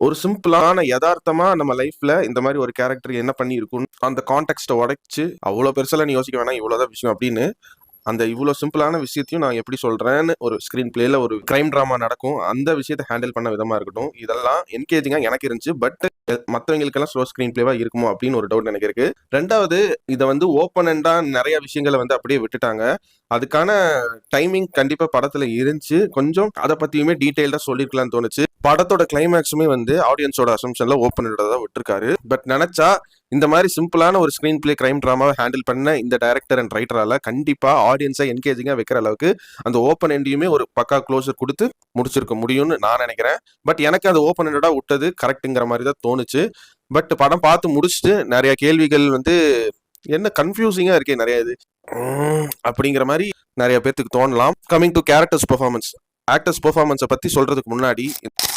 ஒரு சிம்பிளான யதார்த்தமா நம்ம லைஃப்ல இந்த மாதிரி ஒரு கேரக்டர் என்ன பண்ணி இருக்கும் அந்த கான்டெக்ட்டை உடைச்சு அவ்வளவு பெருசெல்லாம் நீ யோசிக்க வேணாம், இவ்வளவுதான் விஷயம் அப்படின்னு அந்த இவ்வளோ சிம்பிளான விஷயத்தையும் நான் எப்படி சொல்றேன்னு ஒரு ஸ்கிரீன் பிளேல ஒரு கிரைம் டிராமா நடக்கும், அந்த விஷயத்தை ஹேண்டில் பண்ண விதமா இருக்கட்டும், இதெல்லாம் என்கேஜிங்கா எனக்கு இருந்துச்சு. பட் மற்றவங்களுக்கெல்லாம் ஸ்லோ ஸ்கிரீன் பிளேவா இருக்குமோ அப்படின்னு ஒரு டவுட் எனக்கு இருக்கு. ரெண்டாவது, இதை வந்து ஓப்பன் அண்டா நிறைய விஷயங்களை வந்து அப்படியே விட்டுட்டாங்க. அதுக்கான டைமிங் கண்டிப்பா படத்துல இருந்துச்சு. கொஞ்சம் அதை பத்தியுமே டீடைல்டா சொல்லிருக்கலாம்னு தோணுச்சு. படத்தோட கிளைமேக்ஸுமே வந்து ஆடியன்ஸோட அசம்ஷன்ல ஓப்பன் தான் விட்டுருக்காரு. பட் நினைச்சா இந்த மாதிரி சிம்பிளான ஒரு ஸ்கிரீன் பிளே கிரைம் டிராமாவை ஹேண்டில் பண்ண இந்த டைரக்டர் அண்ட் ரைட்டரால கண்டிப்பா ஆடியன்ஸை என்கேஜிங்கா வைக்கிற அளவுக்கு அந்த ஓப்பன் எண்டையுமே ஒரு பக்கா க்ளோசர் கொடுத்து முடிச்சிருக்க முடியும்னு நான் நினைக்கிறேன். பட் எனக்கு அது ஓப்பன் எண்டடா விட்டது கரெக்டுங்கிற மாதிரி தான் தோணுச்சு. பட் படம் பார்த்து முடிச்சுட்டு நிறைய கேள்விகள் வந்து என்ன கன்ஃபியூசிங்கா இருக்கே நிறைய இது அப்படிங்கிற மாதிரி நிறைய பேர்த்துக்கு தோணலாம். Coming to characters performance, actors பெர்ஃபார்மன்ஸை பத்தி சொல்றதுக்கு முன்னாடி